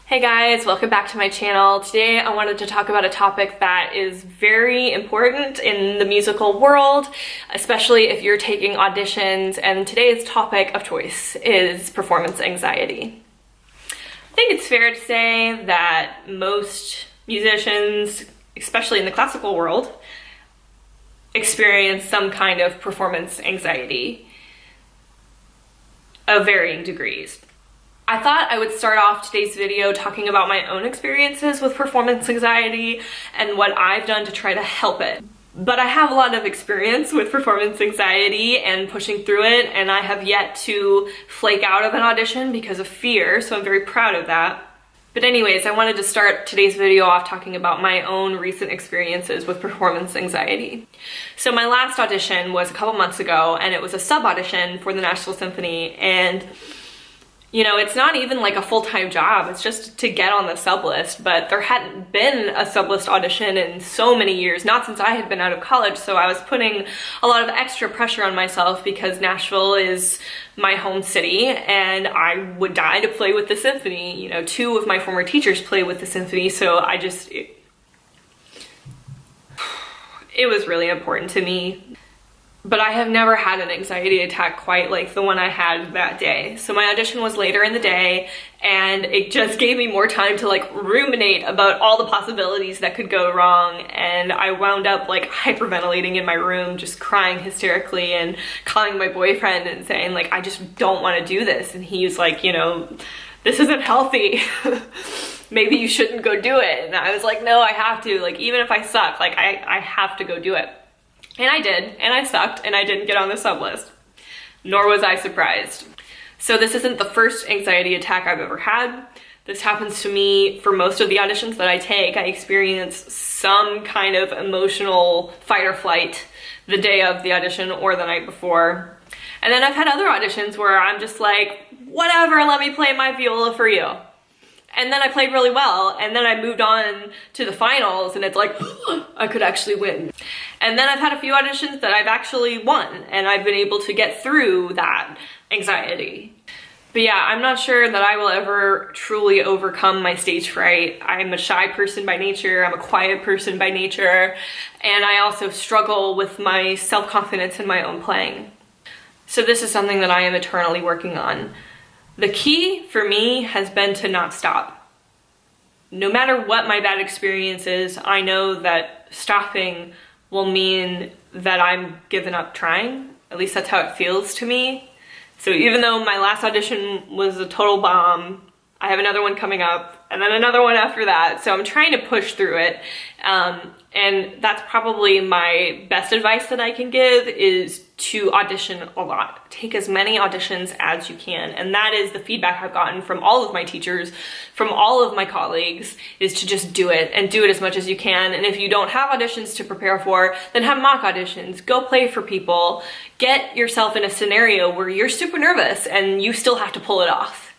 Hey guys, welcome back to my channel. Today I wanted to talk about a topic that is very important in the musical world, especially if you're taking auditions, and today's topic of choice is performance anxiety. I think it's fair to say that most musicians, especially in the classical world, experience some kind of performance anxiety of varying degrees. I thought I would start off today's video talking about my own experiences with performance anxiety and what I've done to try to help it. But I have a lot of experience with performance anxiety and pushing through it, and I have yet to flake out of an audition because of fear, so I'm very proud of that. But anyways, I wanted to start today's video off talking about my own recent experiences with performance anxiety. So my last audition was a couple months ago, and it was a sub-audition for the Nashville Symphony, and you know, it's not even like a full-time job, it's just to get on the sub list, but there hadn't been a sub list audition in so many years, not since I had been out of college, so I was putting a lot of extra pressure on myself because Nashville is my home city and I would die to play with the symphony. You know, two of my former teachers play with the symphony, so it was really important to me. But I have never had an anxiety attack quite like the one I had that day. So my audition was later in the day, and it just gave me more time to like ruminate about all the possibilities that could go wrong, and I wound up like hyperventilating in my room, just crying hysterically and calling my boyfriend and saying like, I just don't want to do this. And he was like, you know, this isn't healthy. Maybe you shouldn't go do it. And I was like, no, I have to. Like, even if I suck, like I have to go do it. And I did, and I sucked, and I didn't get on the sub list. Nor was I surprised. So this isn't the first anxiety attack I've ever had. This happens to me for most of the auditions that I take. I experience some kind of emotional fight or flight the day of the audition or the night before. And then I've had other auditions where I'm just like, whatever, let me play my viola for you. And then I played really well, and then I moved on to the finals, and it's like, I could actually win. And then I've had a few auditions that I've actually won, and I've been able to get through that anxiety. But yeah, I'm not sure that I will ever truly overcome my stage fright. I'm a shy person by nature, I'm a quiet person by nature, and I also struggle with my self-confidence in my own playing. So this is something that I am eternally working on. The key for me has been to not stop. No matter what my bad experience is, I know that stopping will mean that I'm given up trying. At least that's how it feels to me. So even though my last audition was a total bomb, I have another one coming up, and then another one after that. So I'm trying to push through it. And that's probably my best advice that I can give, is to audition a lot. Take as many auditions as you can. And that is the feedback I've gotten from all of my teachers, from all of my colleagues, is to just do it, and do it as much as you can. And if you don't have auditions to prepare for, then have mock auditions. Go play for people. Get yourself in a scenario where you're super nervous and you still have to pull it off.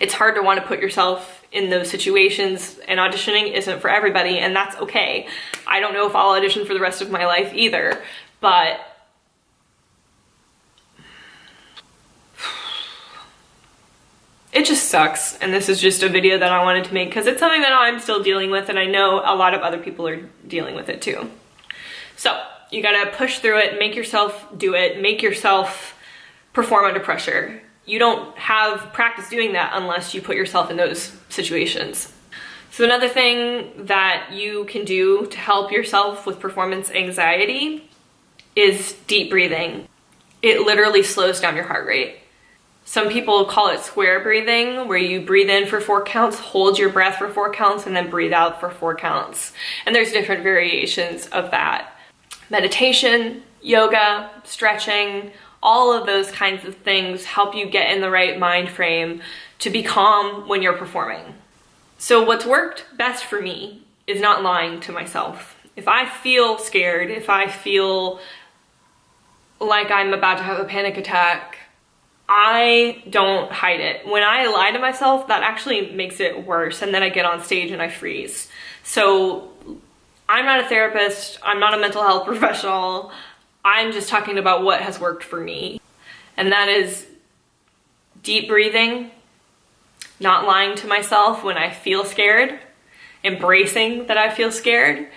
It's hard to want to put yourself in those situations, and auditioning isn't for everybody, and that's okay. I don't know if I'll audition for the rest of my life either, but it just sucks. And this is just a video that I wanted to make because it's something that I'm still dealing with, and I know a lot of other people are dealing with it too. So you gotta push through it, make yourself do it, make yourself perform under pressure. You don't have practice doing that unless you put yourself in those situations. So another thing that you can do to help yourself with performance anxiety is deep breathing. It literally slows down your heart rate. Some people call it square breathing, where you breathe in for 4 counts, hold your breath for 4 counts, and then breathe out for 4 counts. And there's different variations of that. Meditation, yoga, stretching, all of those kinds of things help you get in the right mind frame to be calm when you're performing. So what's worked best for me is not lying to myself. If I feel scared, if I feel like I'm about to have a panic attack, I don't hide it. When I lie to myself, that actually makes it worse, and then I get on stage and I freeze. So I'm not a therapist, I'm not a mental health professional, I'm just talking about what has worked for me. And that is deep breathing, not lying to myself when I feel scared, embracing that I feel scared.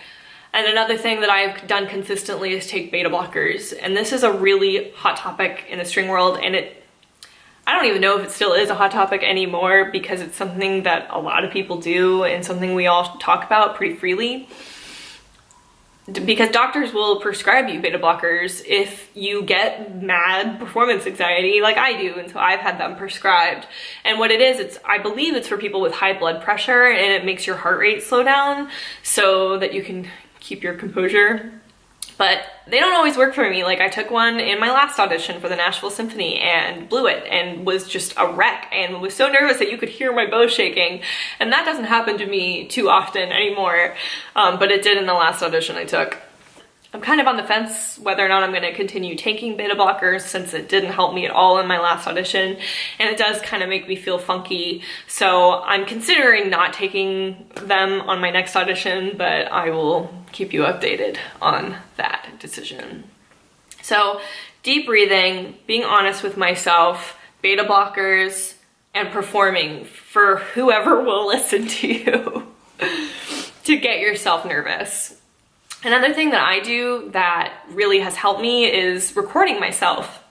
And another thing that I've done consistently is take beta blockers. And this is a really hot topic in the string world, and I don't even know if it still is a hot topic anymore, because it's something that a lot of people do and something we all talk about pretty freely. Because doctors will prescribe you beta blockers if you get mad performance anxiety like I do, and so I've had them prescribed. And what it is, I believe it's for people with high blood pressure, and it makes your heart rate slow down so that you can keep your composure. But they don't always work for me. Like, I took one in my last audition for the Nashville Symphony and blew it and was just a wreck and was so nervous that you could hear my bow shaking. And that doesn't happen to me too often anymore, but it did in the last audition I took. I'm kind of on the fence whether or not I'm going to continue taking beta blockers, since it didn't help me at all in my last audition, and it does kind of make me feel funky. So I'm considering not taking them on my next audition, but I will keep you updated on that decision. So deep breathing, being honest with myself, beta blockers, and performing for whoever will listen to you to get yourself nervous. Another thing that I do that really has helped me is recording myself.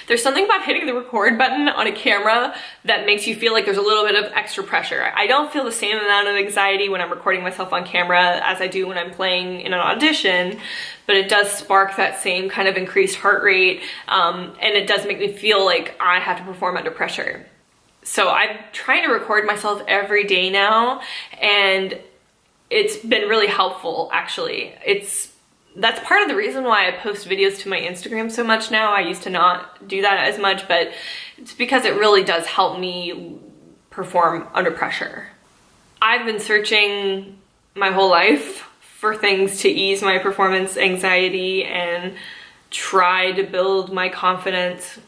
There's something about hitting the record button on a camera that makes you feel like there's a little bit of extra pressure. I don't feel the same amount of anxiety when I'm recording myself on camera as I do when I'm playing in an audition, but it does spark that same kind of increased heart rate, and it does make me feel like I have to perform under pressure. So I'm trying to record myself every day now, and it's been really helpful, actually. That's part of the reason why I post videos to my Instagram so much now. I used to not do that as much, but it's because it really does help me perform under pressure. I've been searching my whole life for things to ease my performance anxiety and try to build my confidence.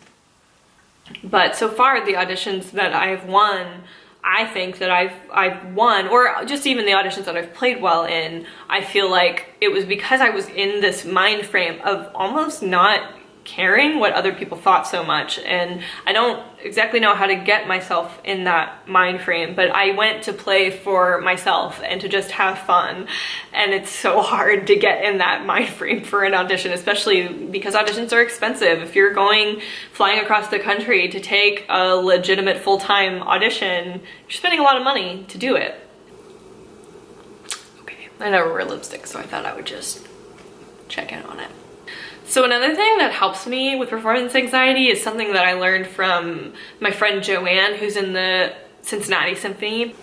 But so far, the auditions that I've won, I think that I've won, or just even the auditions that I've played well in, I feel like it was because I was in this mind frame of almost not caring what other people thought so much. And I don't exactly know how to get myself in that mind frame, but I went to play for myself and to just have fun. And it's so hard to get in that mind frame for an audition, especially because auditions are expensive. If you're flying across the country to take a legitimate full-time audition, you're spending a lot of money to do it. Okay, I never wear lipstick, so I thought I would just check in on it. So another thing that helps me with performance anxiety is something that I learned from my friend Joanne, who's in the Cincinnati Symphony.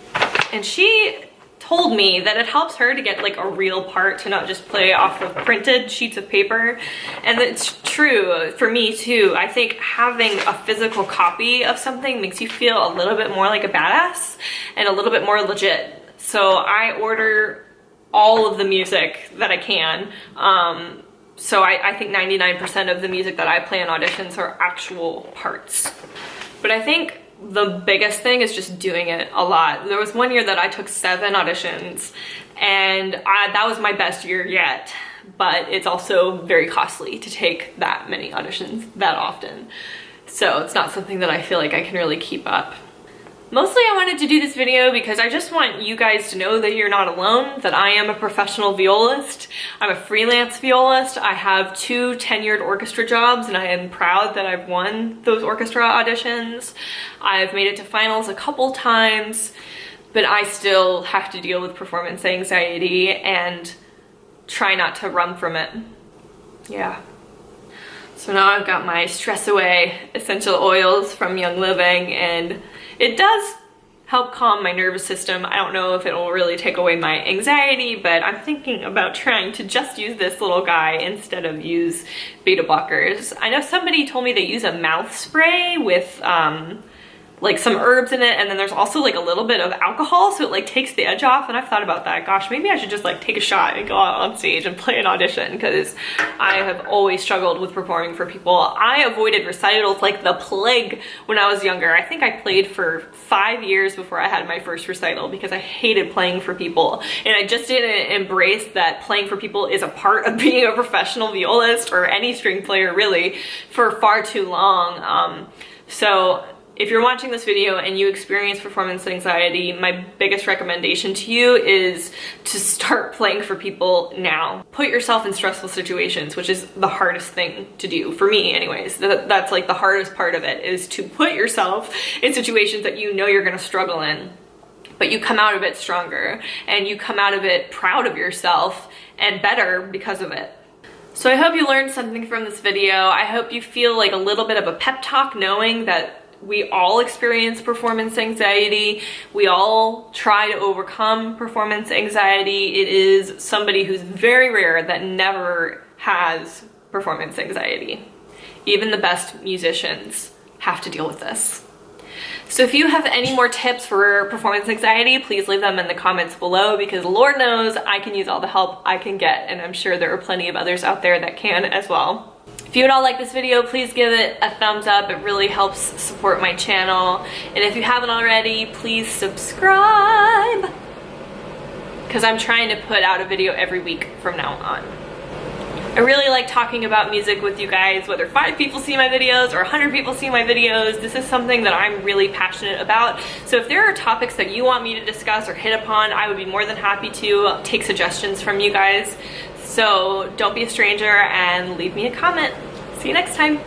And she told me that it helps her to get like a real part, to not just play off of printed sheets of paper. And it's true for me too. I think having a physical copy of something makes you feel a little bit more like a badass and a little bit more legit. So I order all of the music that I can. So I think 99% of the music that I play in auditions are actual parts. But I think the biggest thing is just doing it a lot. There was one year that I took 7 auditions, and that was my best year yet. But it's also very costly to take that many auditions that often. So it's not something that I feel like I can really keep up. Mostly I wanted to do this video because I just want you guys to know that you're not alone, that I am a professional violist. I'm a freelance violist. I have 2 tenured orchestra jobs, and I am proud that I've won those orchestra auditions. I've made it to finals a couple times, but I still have to deal with performance anxiety and try not to run from it. Yeah. So now I've got my Stress Away essential oils from Young Living, and it does help calm my nervous system. I don't know if it will really take away my anxiety, but I'm thinking about trying to just use this little guy instead of use beta blockers. I know somebody told me they use a mouth spray with like some herbs in it, and then there's also like a little bit of alcohol, so it like takes the edge off. And I've thought about that. Gosh, maybe I should just like take a shot and go out on stage and play an audition, because I have always struggled with performing for people. I avoided recitals like the plague when I was younger. I think I played for 5 years before I had my first recital because I hated playing for people, and I just didn't embrace that playing for people is a part of being a professional violist, or any string player really, for far too long. So if you're watching this video and you experience performance anxiety, my biggest recommendation to you is to start playing for people now. Put yourself in stressful situations, which is the hardest thing to do, for me anyways. That's like the hardest part of it, is to put yourself in situations that you know you're gonna struggle in, but you come out of it stronger and you come out of it proud of yourself and better because of it. So I hope you learned something from this video. I hope you feel like a little bit of a pep talk knowing that we all experience performance anxiety. We all try to overcome performance anxiety. It is somebody who's very rare that never has performance anxiety. Even the best musicians have to deal with this. So if you have any more tips for performance anxiety, please leave them in the comments below, because Lord knows I can use all the help I can get, and I'm sure there are plenty of others out there that can as well. If you would all like this video, please give it a thumbs up. It really helps support my channel. And if you haven't already, please subscribe, because I'm trying to put out a video every week from now on. I really like talking about music with you guys, whether 5 people see my videos or 100 people see my videos. This is something that I'm really passionate about. So if there are topics that you want me to discuss or hit upon, I would be more than happy to take suggestions from you guys. So don't be a stranger and leave me a comment. See you next time.